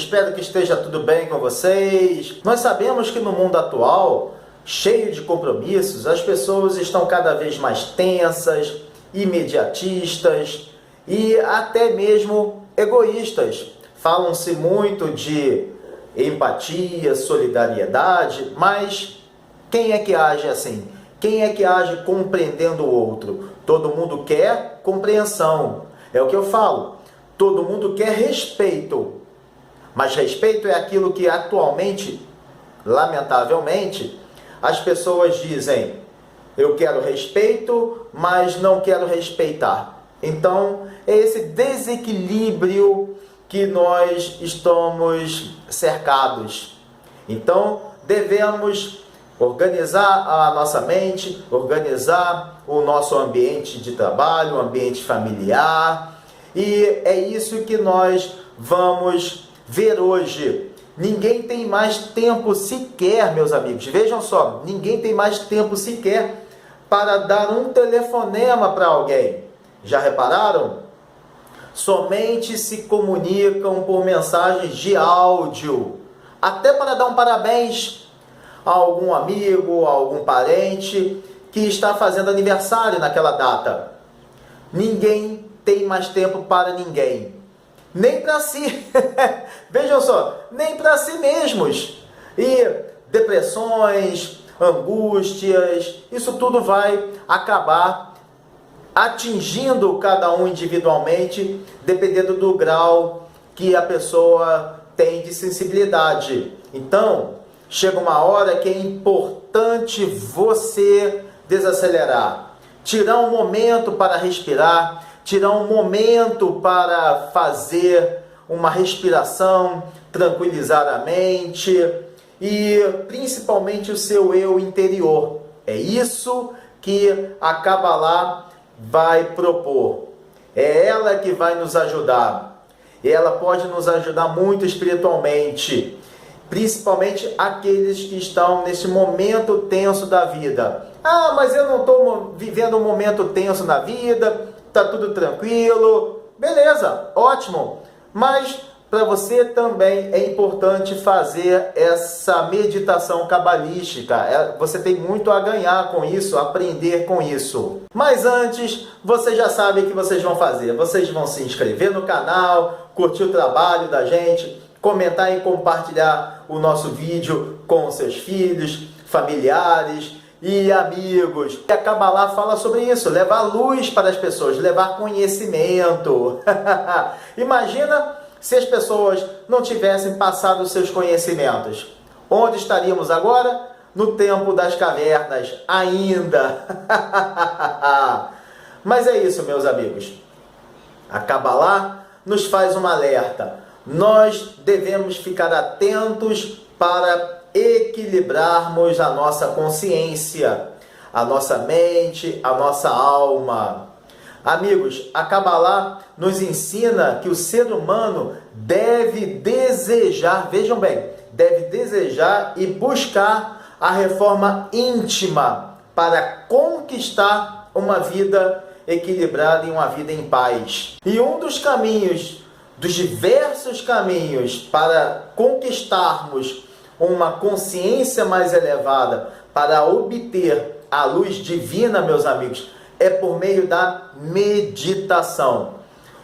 espero que esteja tudo bem com vocês. Nós sabemos que no mundo atual, cheio de compromissos, as pessoas estão cada vez mais tensas, imediatistas e até mesmo egoístas. Falam-se muito de empatia, solidariedade, mas quem é que age assim? Quem é que age compreendendo o outro? Todo mundo quer compreensão. É o que eu falo. Todo mundo quer respeito. Mas respeito é aquilo que atualmente, lamentavelmente, as pessoas dizem: eu quero respeito, mas não quero respeitar. Então, é esse desequilíbrio que nós estamos cercados. Então, devemos organizar a nossa mente, organizar o nosso ambiente de trabalho, o ambiente familiar. E é isso que nós vamos ver hoje. Ninguém tem mais tempo sequer, meus amigos, vejam só, ninguém tem mais tempo sequer para dar um telefonema para alguém. Já repararam? Somente se comunicam por mensagens de áudio, até para dar um parabéns a algum amigo, a algum parente que está fazendo aniversário naquela data. Ninguém tem mais tempo para ninguém, nem para si. Vejam só, nem para si mesmos. E depressões, angústias, isso tudo vai acabar atingindo cada um individualmente, dependendo do grau que a pessoa tem de sensibilidade. Então, chega uma hora que é importante você desacelerar, tirar um momento para respirar, tirar um momento para fazer uma respiração, tranquilizar a mente e principalmente o seu eu interior. É isso que a Kabbalah vai propor. É ela que vai nos ajudar. E ela pode nos ajudar muito espiritualmente, principalmente aqueles que estão nesse momento tenso da vida. Ah, mas eu não estou vivendo um momento tenso na vida, está tudo tranquilo. Beleza, ótimo. Mas para você também é importante fazer essa meditação cabalística. Você tem muito a ganhar com isso, aprender com isso. Mas antes, vocês já sabem o que vocês vão fazer. Vocês vão se inscrever no canal, curtir o trabalho da gente, comentar e compartilhar o nosso vídeo com seus filhos, familiares e amigos. E a Kabbalah fala sobre isso, levar luz para as pessoas, levar conhecimento. Imagina se as pessoas não tivessem passado os seus conhecimentos. Onde estaríamos agora? No tempo das cavernas, ainda. Mas é isso, meus amigos. A Kabbalah nos faz um alerta. Nós devemos ficar atentos para equilibrarmos a nossa consciência, a nossa mente, a nossa alma. Amigos, a Kabbalah nos ensina que o ser humano deve desejar, vejam bem, deve desejar e buscar a reforma íntima para conquistar uma vida equilibrada e uma vida em paz. E um dos caminhos, dos diversos caminhos para conquistarmos uma consciência mais elevada, para obter a luz divina, meus amigos, é por meio da meditação.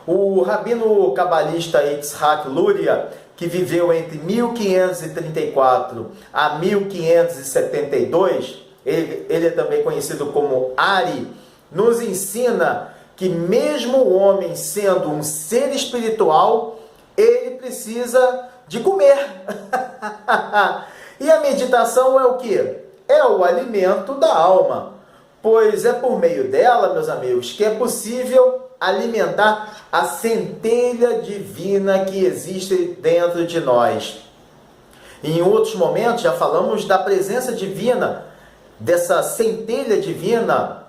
O rabino cabalista Yitzhak Luria, que viveu entre 1534 a 1572, ele é também conhecido como Ari, nos ensina que mesmo o homem sendo um ser espiritual, ele precisa de comer. E a meditação é o quê? É o alimento da alma. Pois é por meio dela, meus amigos, que é possível alimentar a centelha divina que existe dentro de nós. Em outros momentos já falamos da presença divina, dessa centelha divina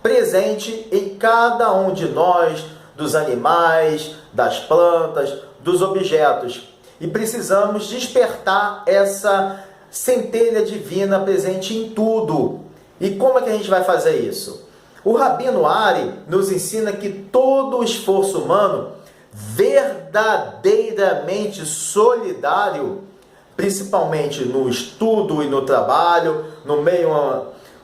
presente em cada um de nós, dos animais, das plantas, dos objetos. E precisamos despertar essa centelha divina presente em tudo. E como é que a gente vai fazer isso? O Rabino Ari nos ensina que todo o esforço humano verdadeiramente verdadeiramente solidário, principalmente no estudo e no trabalho, no meio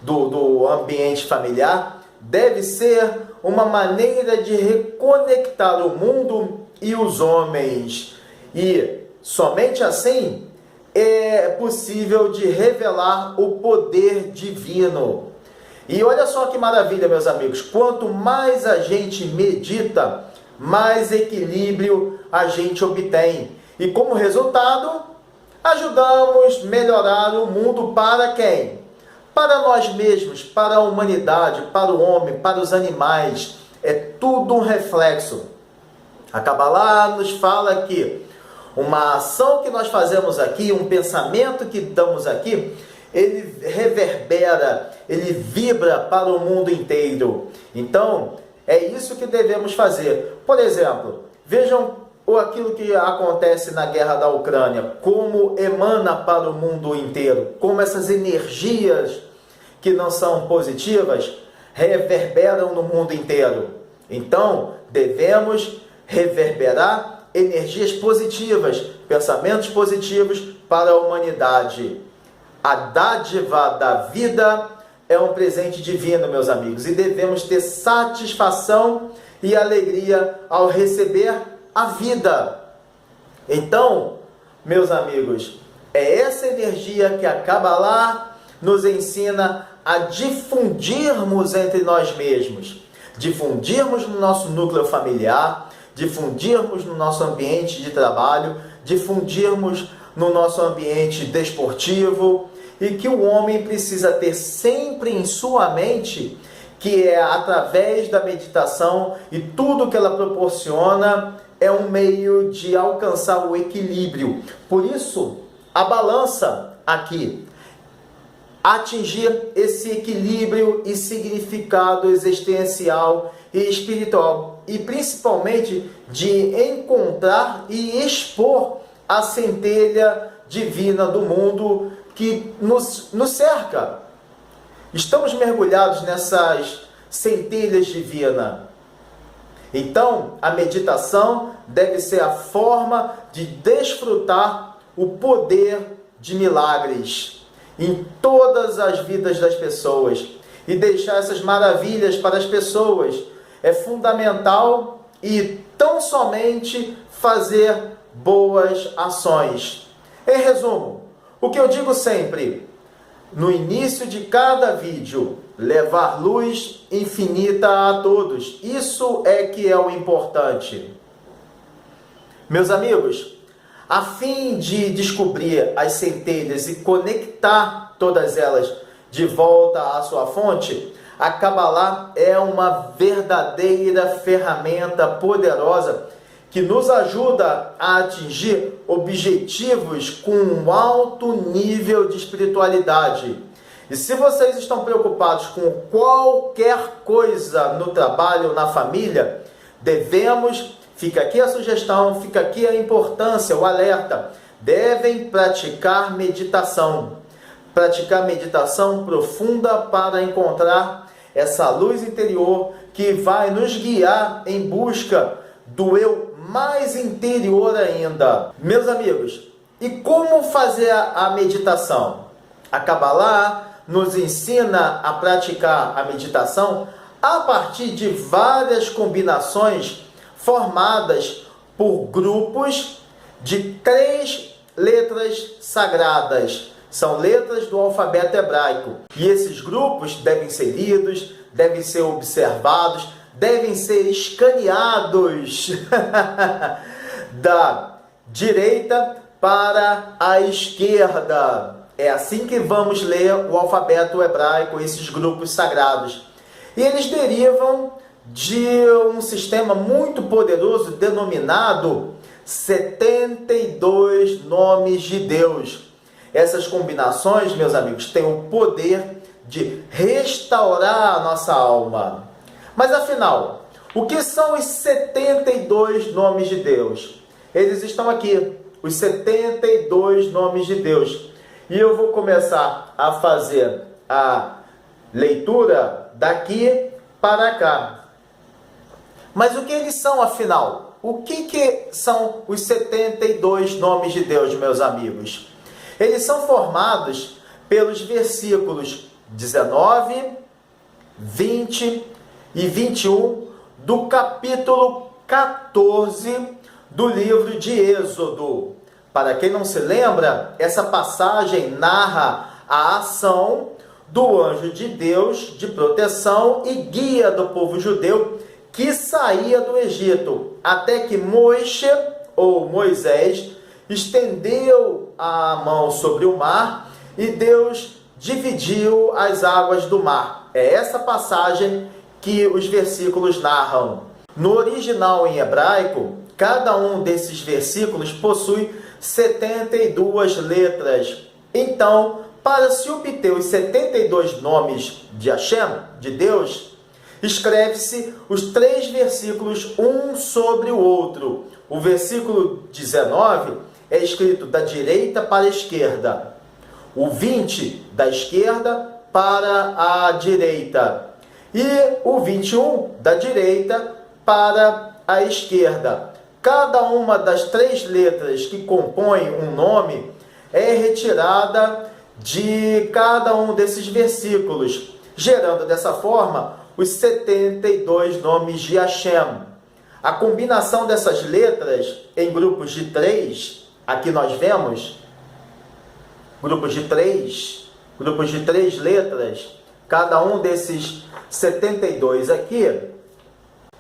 do ambiente familiar, deve ser uma maneira de reconectar o mundo e os homens. E somente assim é possível de revelar o poder divino. E olha só que maravilha, meus amigos, quanto mais a gente medita, mais equilíbrio a gente obtém. E como resultado, ajudamos a melhorar o mundo para quem? Para nós mesmos, para a humanidade, para o homem, para os animais. É tudo um reflexo. A Kabbalah nos fala que uma ação que nós fazemos aqui, um pensamento que damos aqui, ele reverbera, ele vibra para o mundo inteiro. Então, é isso que devemos fazer. Por exemplo, vejam aquilo que acontece na guerra da Ucrânia, como emana para o mundo inteiro, como essas energias que não são positivas reverberam no mundo inteiro. Então, devemos reverberar energias positivas, pensamentos positivos para a humanidade. A dádiva da vida é um presente divino, meus amigos, e devemos ter satisfação e alegria ao receber a vida. Então, meus amigos, é essa energia que a Kabbalah nos ensina a difundirmos entre nós mesmos, difundirmos no nosso núcleo familiar, difundirmos no nosso ambiente de trabalho, difundirmos no nosso ambiente desportivo, e que o homem precisa ter sempre em sua mente que é através da meditação e tudo que ela proporciona é um meio de alcançar o equilíbrio. Por isso, a balança aqui, atingir esse equilíbrio e significado existencial e espiritual, e principalmente de encontrar e expor a centelha divina do mundo que nos cerca. Estamos mergulhados nessas centelhas divinas. Então, a meditação deve ser a forma de desfrutar o poder de milagres em todas as vidas das pessoas e deixar essas maravilhas para as pessoas. É fundamental e tão somente fazer boas ações. Em resumo, o que eu digo sempre, no início de cada vídeo, levar luz infinita a todos. Isso é que é o importante. Meus amigos, a fim de descobrir as centelhas e conectar todas elas de volta à sua fonte, a Kabbalah é uma verdadeira ferramenta poderosa que nos ajuda a atingir objetivos com um alto nível de espiritualidade. E se vocês estão preocupados com qualquer coisa no trabalho, na família, fica aqui a sugestão, fica aqui a importância, o alerta, devem praticar meditação. Praticar meditação profunda para encontrar essa luz interior que vai nos guiar em busca do eu mais interior ainda. Meus amigos, e como fazer a meditação? A Kabbalah nos ensina a praticar a meditação a partir de várias combinações formadas por grupos de 3 letras sagradas. São letras do alfabeto hebraico. E esses grupos devem ser lidos, devem ser observados, devem ser escaneados da direita para a esquerda. É assim que vamos ler o alfabeto hebraico, esses grupos sagrados. E eles derivam de um sistema muito poderoso denominado 72 nomes de Deus. Essas combinações, meus amigos, têm o poder de restaurar a nossa alma. Mas afinal, o que são os 72 nomes de Deus? Eles estão aqui, os 72 nomes de Deus. E eu vou começar a fazer a leitura daqui para cá. Mas o que eles são, afinal? o que são os 72 nomes de Deus, meus amigos? Eles são formados pelos versículos 19, 20 e 21 do capítulo 14 do livro de Êxodo. Para quem não se lembra, essa passagem narra a ação do anjo de Deus de proteção e guia do povo judeu que saía do Egito, até que Moisés estendeu a mão sobre o mar e Deus dividiu as águas do mar. É essa passagem que os versículos narram. No original em hebraico, cada um desses versículos possui 72 letras. Então, para se obter os 72 nomes de Hashem, de Deus, escreve-se os 3 versículos um sobre o outro. O versículo 19 é escrito da direita para a esquerda. O 20 da esquerda para a direita. E o 21 da direita para a esquerda. Cada uma das 3 letras que compõem um nome é retirada de cada um desses versículos, gerando dessa forma os 72 nomes de Hashem. A combinação dessas letras em grupos de 3, aqui nós vemos grupos de 3 letras, cada um desses 72 aqui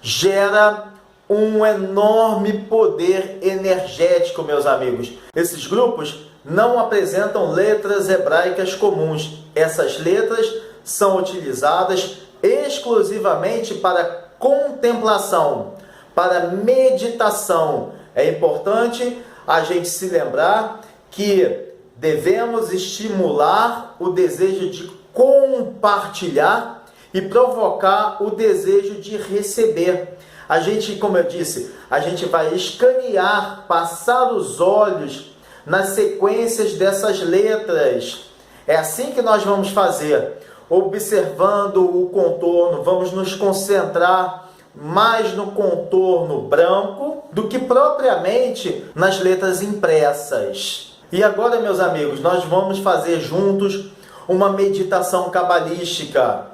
gera um enorme poder energético, meus amigos. Esses grupos não apresentam letras hebraicas comuns. Essas letras são utilizadas exclusivamente para contemplação, para meditação. É importante a gente se lembrar que devemos estimular o desejo de compartilhar e provocar o desejo de receber. A gente, como eu disse, a gente vai escanear, passar os olhos nas sequências dessas letras. É assim que nós vamos fazer, observando o contorno. Vamos nos concentrar mais no contorno branco do que propriamente nas letras impressas. E agora, meus amigos, nós vamos fazer juntos uma meditação cabalística.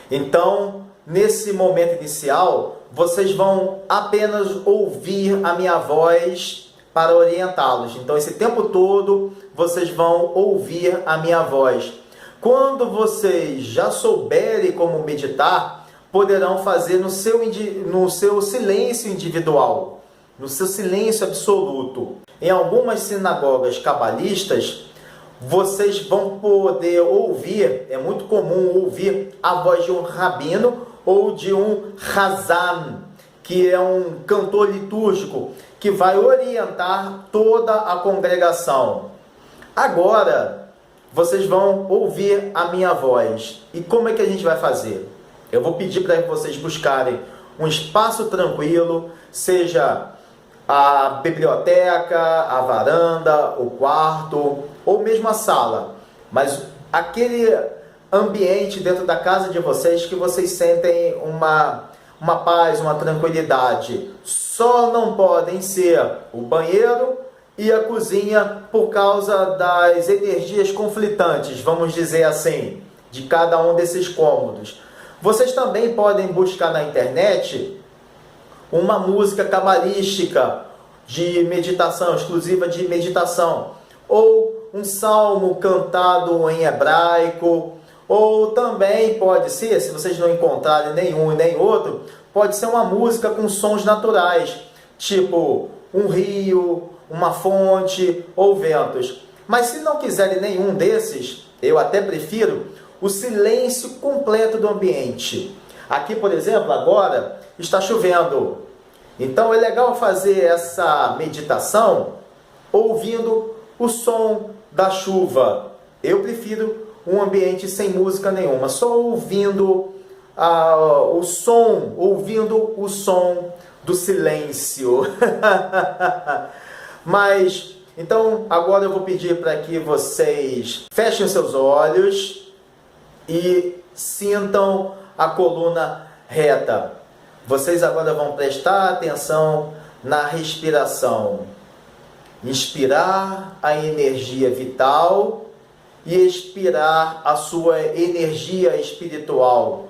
Então, nesse momento inicial, vocês vão apenas ouvir a minha voz para orientá-los. Então, esse tempo todo, vocês vão ouvir a minha voz. Quando vocês já souberem como meditar, poderão fazer no seu silêncio individual, no seu silêncio absoluto. Em algumas sinagogas cabalistas, vocês vão poder ouvir, é muito comum ouvir a voz de um rabino ou de um Hazan, que é um cantor litúrgico, que vai orientar toda a congregação. Agora, vocês vão ouvir a minha voz. E como é que a gente vai fazer? Eu vou pedir para que vocês buscarem um espaço tranquilo, seja a biblioteca, a varanda, o quarto, ou mesmo a sala. Mas aquele ambiente dentro da casa de vocês que vocês sentem uma paz, uma tranquilidade. Só não podem ser o banheiro e a cozinha por causa das energias conflitantes, vamos dizer assim, de cada um desses cômodos. Vocês também podem buscar na internet uma música cabalística de meditação, exclusiva de meditação, ou um salmo cantado em hebraico, ou também pode ser, se vocês não encontrarem nenhum e nem outro, pode ser uma música com sons naturais, tipo um rio, uma fonte ou ventos. Mas se não quiserem nenhum desses, eu até prefiro o silêncio completo do ambiente. Aqui, por exemplo, agora está chovendo. Então é legal fazer essa meditação ouvindo o som da chuva. Eu prefiro um ambiente sem música nenhuma, só ouvindo o som do silêncio. Mas, então, agora eu vou pedir para que vocês fechem os seus olhos e sintam a coluna reta. Vocês agora vão prestar atenção na respiração. Inspirar a energia vital e expirar a sua energia espiritual.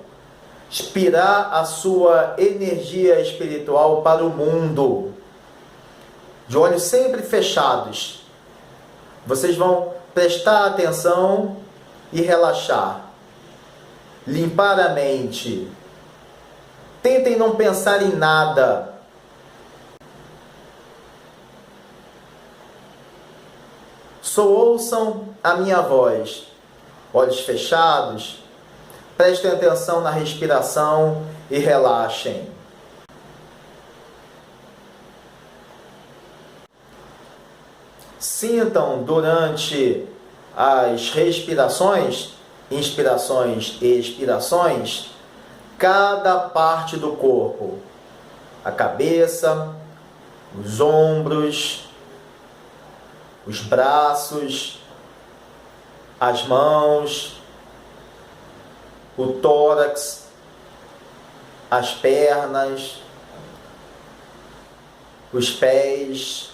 Expirar a sua energia espiritual para o mundo. De olhos sempre fechados. Vocês vão prestar atenção e relaxar. Limpar a mente. Tentem não pensar em nada. Só ouçam a minha voz. Olhos fechados. Prestem atenção na respiração e relaxem. Sintam durante as respirações, inspirações e expirações, cada parte do corpo. A cabeça, os ombros, os braços, as mãos, o tórax, as pernas, os pés.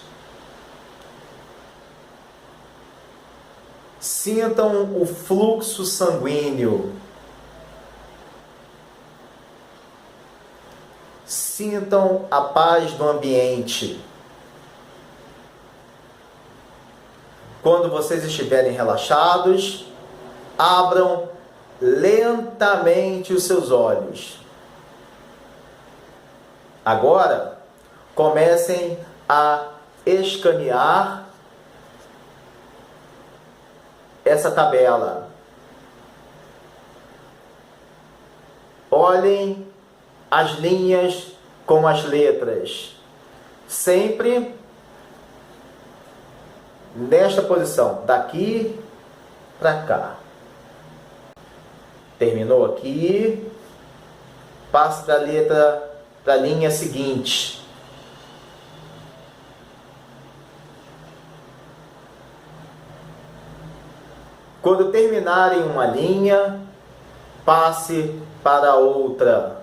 Sintam o fluxo sanguíneo. Sintam a paz do ambiente. Quando vocês estiverem relaxados, abram lentamente os seus olhos. Agora, comecem a escanear essa tabela. Olhem as linhas com as letras. Sempre nesta posição, daqui para cá. Terminou aqui, passe para a linha seguinte. Quando terminarem uma linha, passe para outra.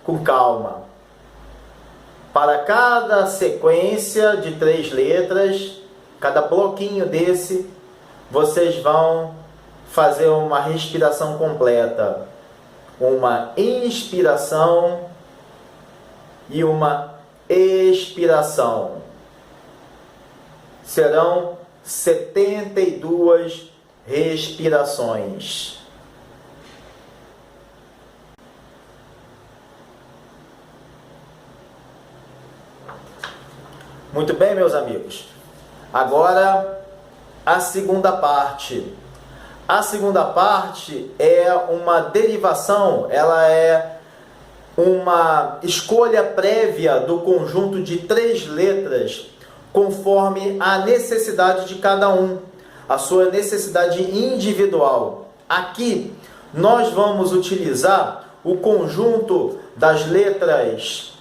Com calma. Para cada sequência de 3 letras, cada bloquinho desse, vocês vão fazer uma respiração completa. Uma inspiração e uma expiração. Serão 72 respirações. Muito bem, meus amigos. Agora, a segunda parte. A segunda parte é uma derivação, ela é uma escolha prévia do conjunto de 3 letras, conforme a necessidade de cada um, a sua necessidade individual. Aqui, nós vamos utilizar o conjunto das letras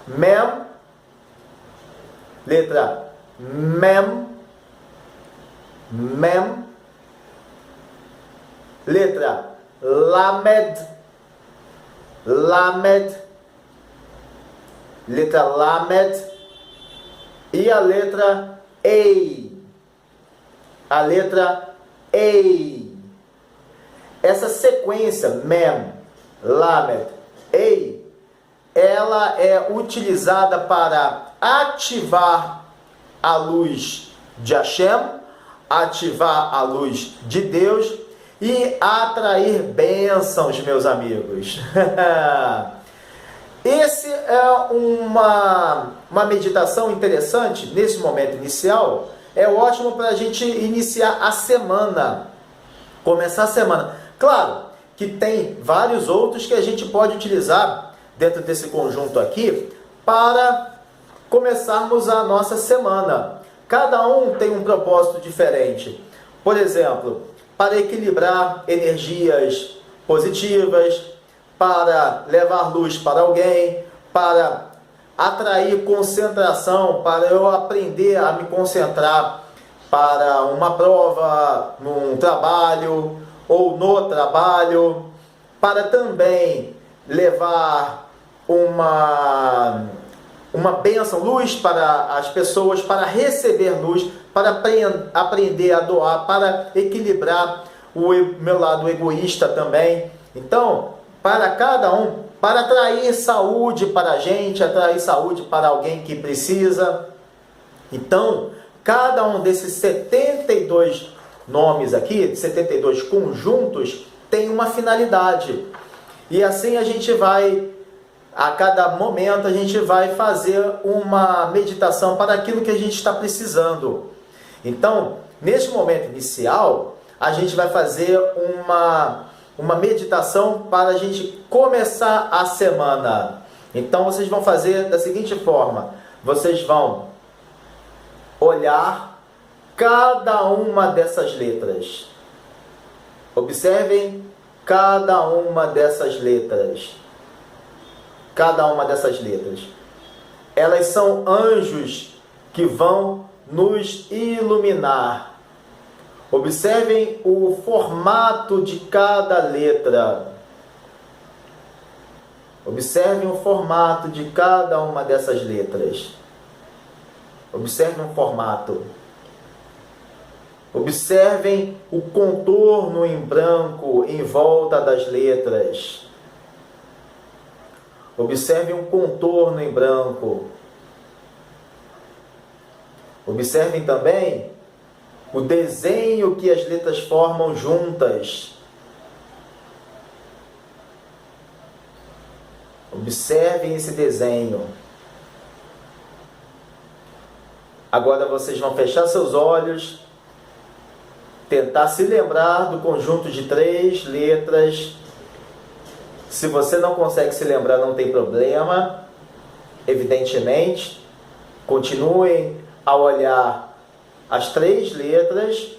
MEM, letra MEM, MEM, letra LAMED, LAMED, letra LAMED e a letra EI, a letra EI. Essa sequência MEM, LAMED, EI, ela é utilizada para ativar a luz de Hashem, ativar a luz de Deus e atrair bênçãos, meus amigos. Esse é uma meditação interessante nesse momento inicial. É ótimo para a gente iniciar a semana, começar a semana. Claro que tem vários outros que a gente pode utilizar dentro desse conjunto aqui para começarmos a nossa semana. Cada um tem um propósito diferente. Por exemplo, para equilibrar energias positivas, para levar luz para alguém, para atrair concentração, para eu aprender a me concentrar para uma prova, num trabalho ou no trabalho, para também levar uma bênção, luz para as pessoas, para receber luz, para aprender a doar, para equilibrar o meu lado egoísta também. Então, para cada um, para atrair saúde para a gente, atrair saúde para alguém que precisa. Então, cada um desses 72 nomes aqui, 72 conjuntos, tem uma finalidade. E assim a gente vai, a cada momento, a gente vai fazer uma meditação para aquilo que a gente está precisando. Então, neste momento inicial, a gente vai fazer uma meditação para a gente começar a semana. Então, vocês vão fazer da seguinte forma: vocês vão olhar cada uma dessas letras. Observem cada uma dessas letras. Cada uma dessas letras. Elas são anjos que vão nos iluminar. Observem o formato de cada letra. Observem o formato de cada uma dessas letras. Observem o formato. Observem o contorno em branco em volta das letras. Observem o contorno em branco. Observem também o desenho que as letras formam juntas. Observem esse desenho. Agora vocês vão fechar seus olhos, tentar se lembrar do conjunto de 3 letras. Se você não consegue se lembrar, não tem problema. Evidentemente, continuem a olhar as 3 letras.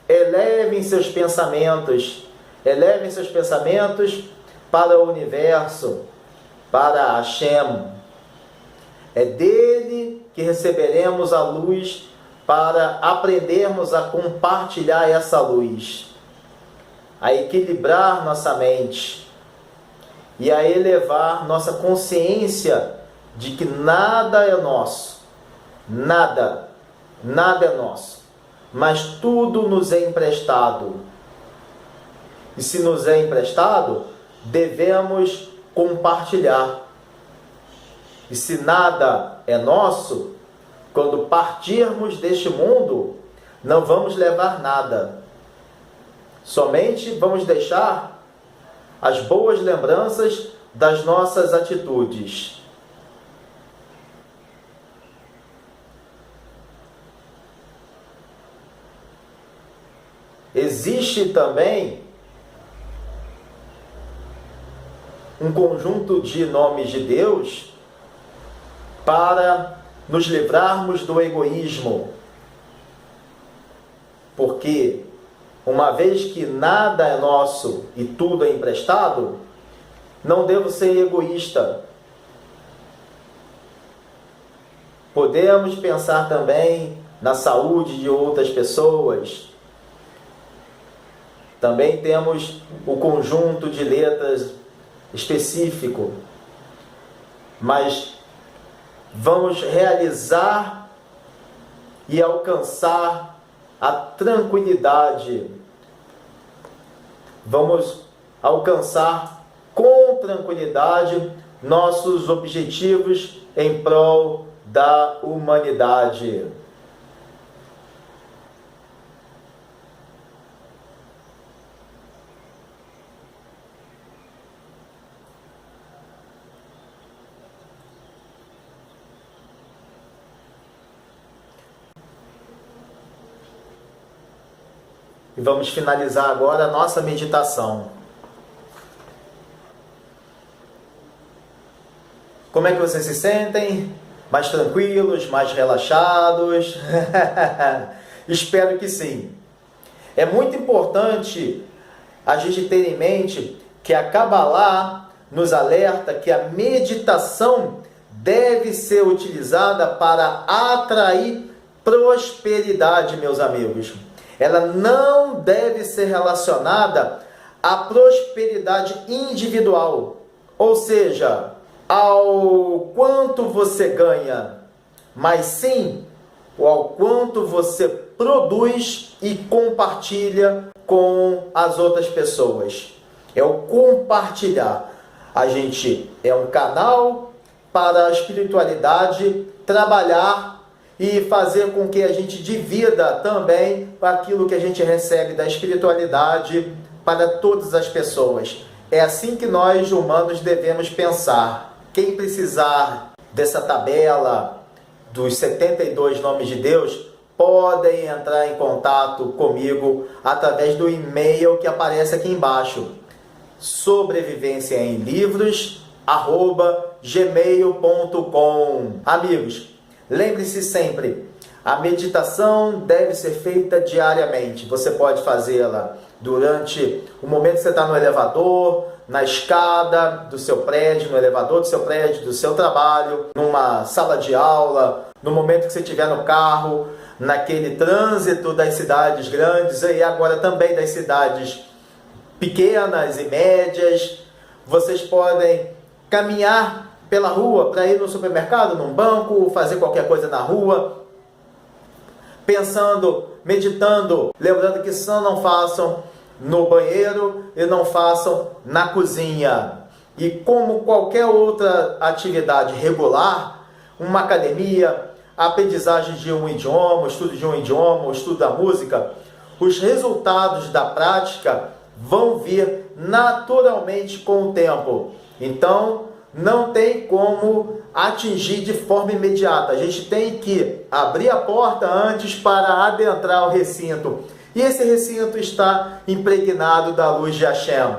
Elevem seus pensamentos para o universo, para Hashem. É dele que receberemos a luz para aprendermos a compartilhar essa luz, a equilibrar nossa mente e a elevar nossa consciência de que nada é nosso, nada é nosso, mas tudo nos é emprestado. E se nos é emprestado, devemos compartilhar. E se nada é nosso, quando partirmos deste mundo, não vamos levar nada. Somente vamos deixar as boas lembranças das nossas atitudes. Existe também um conjunto de nomes de Deus para nos livrarmos do egoísmo. Porque, uma vez que nada é nosso e tudo é emprestado, não devo ser egoísta. Podemos pensar também na saúde de outras pessoas. Também temos o conjunto de letras específico. Mas vamos realizar e alcançar a tranquilidade. Vamos alcançar com tranquilidade nossos objetivos em prol da humanidade. E vamos finalizar agora a nossa meditação. Como é que vocês se sentem? Mais tranquilos, mais relaxados? Espero que sim. É muito importante a gente ter em mente que a Kabbalah nos alerta que a meditação deve ser utilizada para atrair prosperidade, meus amigos. Ela não deve ser relacionada à prosperidade individual. ou seja, ao quanto você ganha, mas sim ao quanto você produz e compartilha com as outras pessoas. É o compartilhar. A gente é um canal para a espiritualidade trabalhar e fazer com que a gente divida também aquilo que a gente recebe da espiritualidade para todas as pessoas. É assim que nós humanos devemos pensar. Quem precisar dessa tabela dos 72 nomes de Deus, podem entrar em contato comigo através do e-mail que aparece aqui embaixo, sobrevivenciaemlivros@gmail.com. Amigos, lembre-se sempre, a meditação deve ser feita diariamente. Você pode fazê-la durante o momento que você está no elevador, na escada do seu prédio, no elevador do seu prédio, do seu trabalho, numa sala de aula, no momento que você estiver no carro, naquele trânsito das cidades grandes e agora também das cidades pequenas e médias. Vocês podem caminhar pela rua para ir no supermercado, num banco, fazer qualquer coisa na rua, pensando, meditando, lembrando que só não façam no banheiro e não façam na cozinha. E como qualquer outra atividade regular, uma academia, a aprendizagem de um idioma, o estudo de um idioma, o estudo da música, os resultados da prática vão vir naturalmente com o tempo. Então, não tem como atingir de forma imediata. A gente tem que abrir a porta antes para adentrar o recinto. E esse recinto está impregnado da luz de Hashem.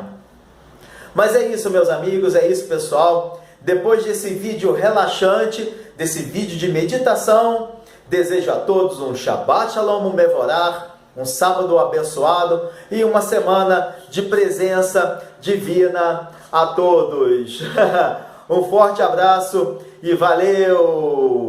Mas é isso, meus amigos, é isso, pessoal. Depois desse vídeo relaxante, desse vídeo de meditação, desejo a todos um Shabbat Shalom Mevorach, um sábado abençoado e uma semana de presença divina a todos. Um forte abraço e valeu!